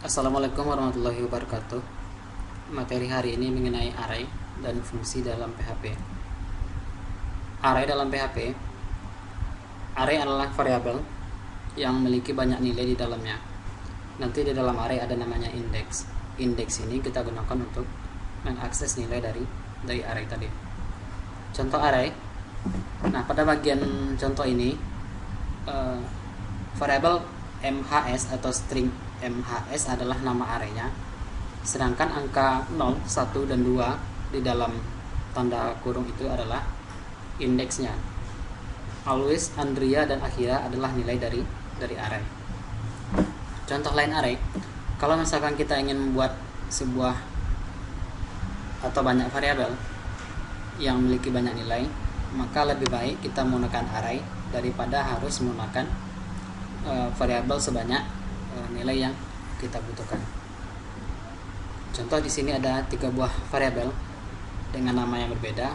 Assalamualaikum warahmatullahi wabarakatuh. Materi hari ini mengenai array dan fungsi dalam PHP. Array dalam PHP. Array adalah variabel yang memiliki banyak nilai di dalamnya. Nanti di dalam array ada namanya index. Index ini kita gunakan untuk mengakses nilai dari array tadi. Contoh array. Nah, pada bagian contoh ini variabel MHS atau string MHS adalah nama arraynya, sedangkan angka 0, 1, dan 2 di dalam tanda kurung itu adalah indeksnya. Always, Andrea, dan Akhira adalah nilai dari array. Contoh lain array, kalau misalkan kita ingin membuat sebuah atau banyak variabel yang memiliki banyak nilai, maka lebih baik kita menggunakan array daripada harus menggunakan variabel sebanyak nilai yang kita butuhkan. Contoh di sini ada 3 buah variabel dengan nama yang berbeda,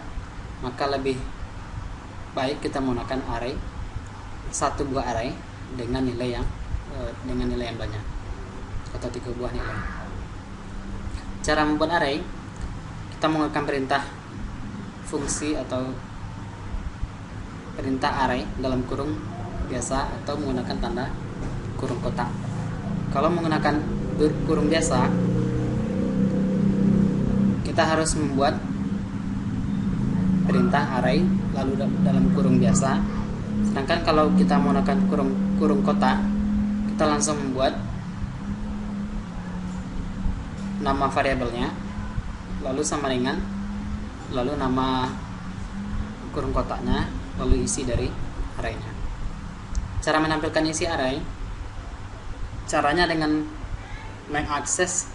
maka lebih baik kita menggunakan array, satu buah array dengan nilai yang banyak atau 3 buah nilai. Cara membuat array, kita menggunakan perintah fungsi atau perintah array dalam kurung biasa atau menggunakan tanda kurung kotak. Kalau menggunakan kurung biasa, kita harus membuat perintah array lalu dalam kurung biasa. Sedangkan kalau kita menggunakan kurung kotak, kita langsung membuat nama variabelnya lalu sama dengan lalu nama kurung kotaknya lalu isi dari arraynya. Cara menampilkan isi array, caranya dengan mengakses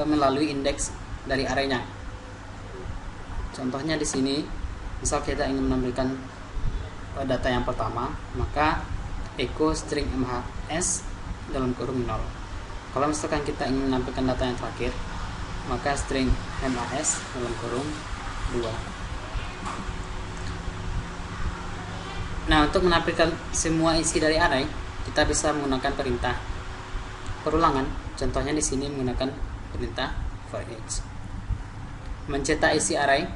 melalui indeks dari arraynya. Contohnya di sini, misal kita ingin menampilkan data yang pertama, maka echo string MHS dalam kurung 0. Kalau misalkan kita ingin menampilkan data yang terakhir, maka string MHS dalam kurung 2. Nah, untuk menampilkan semua isi dari array, kita bisa menggunakan perintah perulangan. Contohnya di sini menggunakan perintah for each. Mencetak isi array.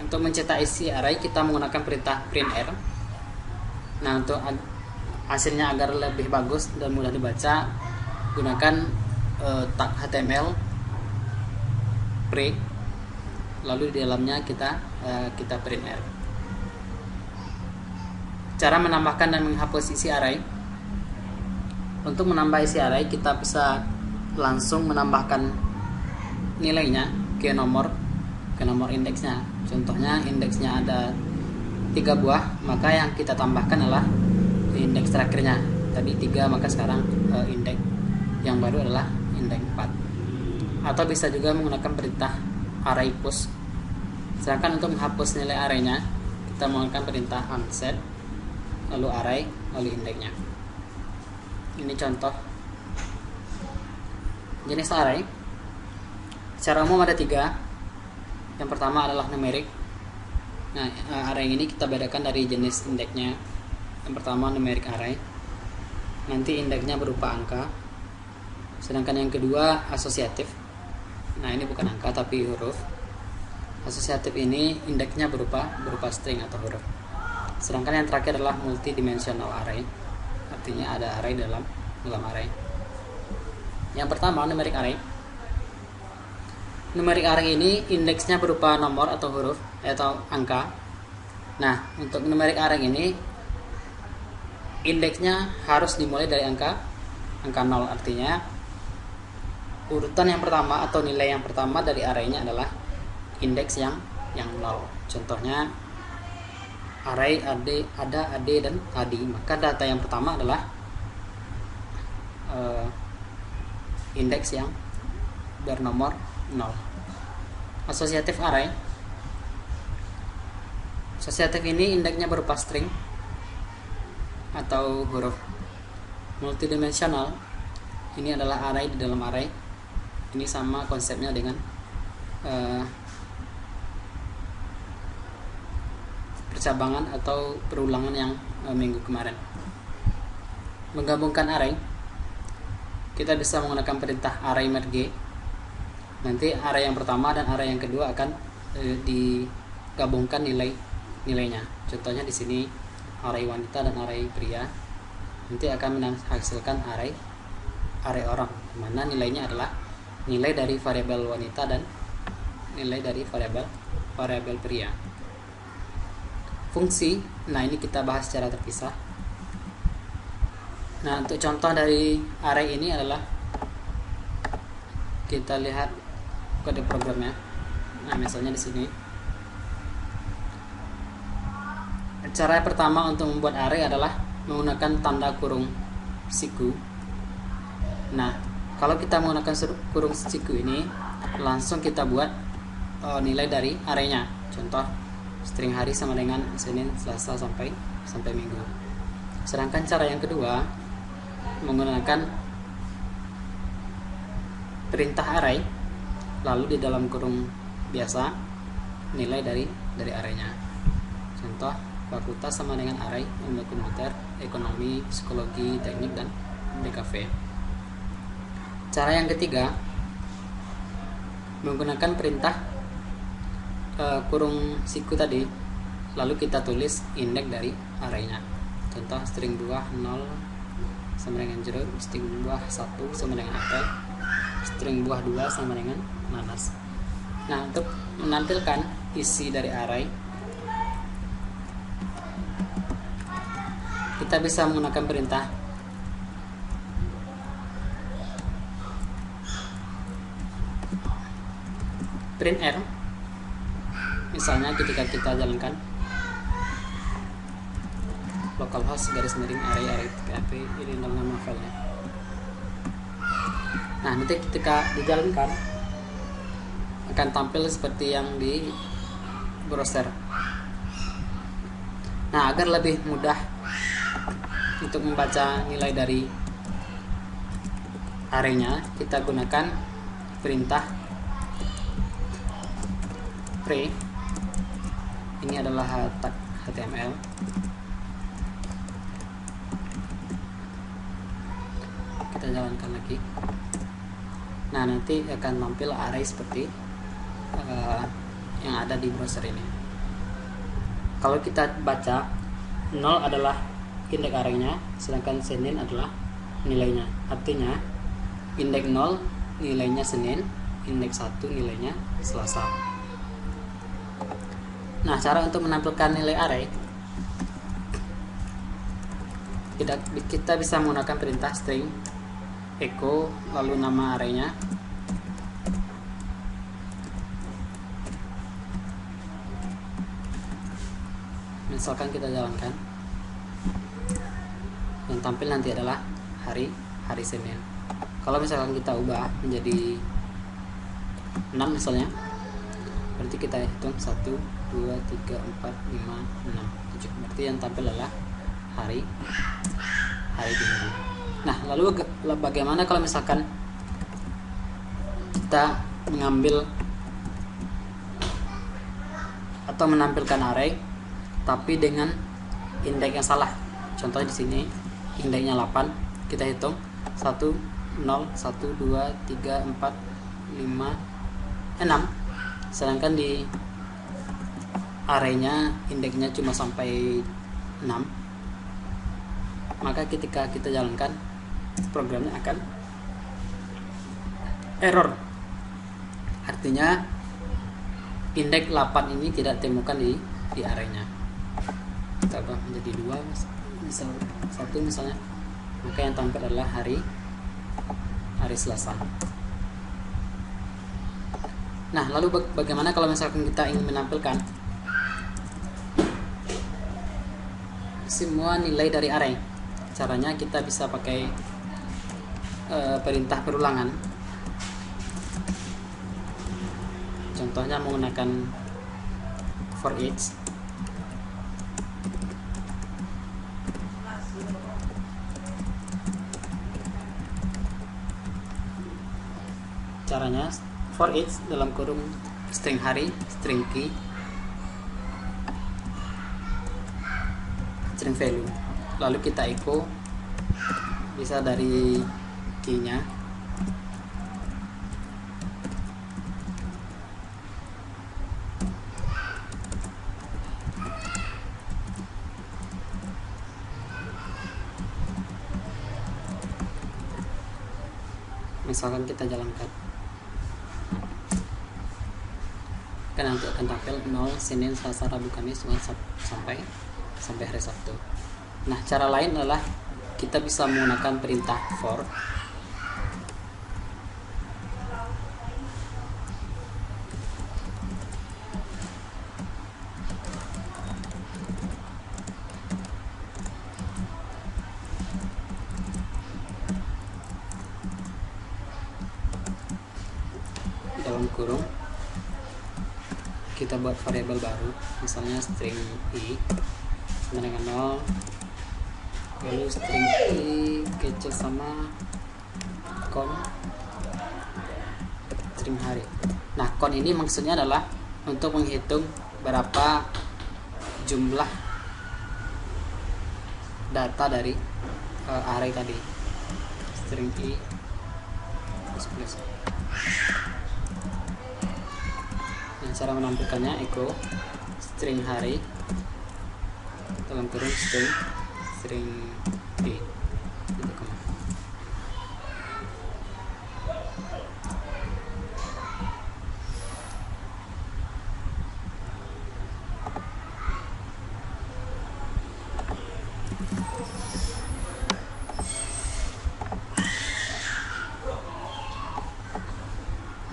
Untuk mencetak isi array kita menggunakan perintah printr. Nah, untuk hasilnya agar lebih bagus dan mudah dibaca, gunakan tag HTML pre, lalu di dalamnya kita printr. Cara menambahkan dan menghapus isi array. Untuk menambah isi array, kita bisa langsung menambahkan nilainya ke nomor indeksnya. Contohnya indeksnya ada 3 buah, maka yang kita tambahkan adalah indeks terakhirnya. Tadi 3, maka sekarang indeks yang baru adalah indeks 4. Atau bisa juga menggunakan perintah array push. Sedangkan untuk menghapus nilai arraynya, kita menggunakan perintah unset lalu array lalu indeksnya. Ini contoh jenis array. Secara umum ada 3. Yang pertama adalah numerik. Nah, array ini kita bedakan dari jenis indeksnya. Yang pertama numerik array, nanti indeksnya berupa angka. Sedangkan yang kedua asosiatif. Nah, ini bukan angka tapi huruf. Asosiatif ini indeksnya berupa string atau huruf. Sedangkan yang terakhir adalah multidimensional array. Artinya ada array dalam array. Yang pertama numerik array. Numerik array ini indeksnya berupa nomor atau huruf atau angka. Nah, untuk numerik array ini indeksnya harus dimulai dari angka 0. Artinya urutan yang pertama atau nilai yang pertama dari arraynya adalah indeks yang 0. Contohnya array ada AD dan AD, maka data yang pertama adalah indeks yang bernomor 0. Asosiatif array. Asosiatif ini indeksnya berupa string atau huruf. Multidimensional ini adalah array di dalam array. Ini sama konsepnya dengan percabangan atau perulangan yang minggu kemarin. Menggabungkan array. kita bisa menggunakan perintah array merge. Nanti array yang pertama dan array yang kedua akan digabungkan nilainya. Contohnya di sini array wanita dan array pria. Nanti akan menghasilkan array orang, mana nilainya adalah nilai dari variabel wanita dan nilai dari variabel pria. Fungsi, nah ini kita bahas secara terpisah. Nah, untuk contoh dari array ini adalah kita lihat kode programnya. Nah, misalnya di sini. Cara pertama untuk membuat array adalah menggunakan tanda kurung siku. Nah, kalau kita menggunakan kurung siku ini, langsung kita buat nilai dari arraynya. Contoh, string hari sama dengan Senin, Selasa sampai Minggu. Sedangkan cara yang kedua menggunakan perintah array, lalu di dalam kurung biasa nilai dari arraynya. Contoh, fakultas sama dengan array ilmu komputer, ekonomi, psikologi, teknik, dan DKV. Cara yang ketiga menggunakan perintah kurung siku tadi, lalu kita tulis indeks dari arraynya. Contoh, string buah 0 sama dengan jeruk, string buah 1 sama dengan apel, string buah 2 sama dengan nanas. Nah, untuk menampilkan isi dari array, kita bisa menggunakan perintah printr. Misalnya ketika kita jalankan localhost _array php, ini nama filenya. Nah, nanti ketika dijalankan akan tampil seperti yang di browser. Nah, agar lebih mudah untuk membaca nilai dari arraynya, kita gunakan perintah pre. Ini adalah tag HTML. Kita jalankan lagi. Nah, nanti akan tampil array seperti yang ada di browser ini. Kalau kita baca, 0 adalah indeks arraynya, sedangkan Senin adalah nilainya. Artinya indeks 0 nilainya Senin, indeks 1 nilainya Selasa. Nah, cara untuk menampilkan nilai array, kita bisa menggunakan perintah string echo lalu nama arraynya. Misalkan kita jalankan, yang tampil nanti adalah hari Senin. Kalau misalkan kita ubah menjadi 6 misalnya, berarti kita hitung 1, 2, 3, 4, 5, 6, 7. Berarti yang tampil adalah hari Minggu. Nah, lalu bagaimana kalau misalkan kita mengambil atau menampilkan array tapi dengan indeks yang salah? Contohnya di sini indeksnya 8, kita hitung 1, 0, 1, 2, 3, 4, 5, 6. Sedangkan di arraynya indeksnya cuma sampai 6, maka ketika kita jalankan programnya akan error. Artinya indeks 8 ini tidak ditemukan di arraynya. Kita ubah menjadi 2, misal 1 misalnya, maka yang tampil adalah hari Selasa. Nah, lalu bagaimana kalau misalkan kita ingin menampilkan semua nilai dari array? Caranya kita bisa pakai perintah perulangan. Contohnya menggunakan for each. Caranya for each dalam kurung string hari, string key, string value. Lalu kita echo bisa dari key-nya. Misalkan kita jalankan, kan nanti akan tampil 0 Senin, Selasa, Rabu, Kamis, Jumat, sampai hari Sabtu. Nah, cara lain adalah kita bisa menggunakan perintah for. Dalam kurung kita buat variabel baru, misalnya string i sama dengan 0, lalu string i kecil sama kon string hari. Nah, kon ini maksudnya adalah untuk menghitung berapa jumlah data dari array tadi. String i plus. Nah, cara menampilkannya echo string hari dalam kurung string i.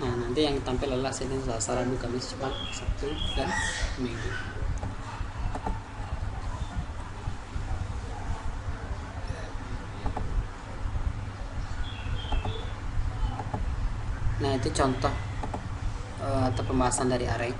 Nah, nanti yang tampil adalah Senin, Selasa, Rabu, Kamis, Jumat, Sabtu, dan Minggu. Nah, itu contoh atau pembahasan dari array.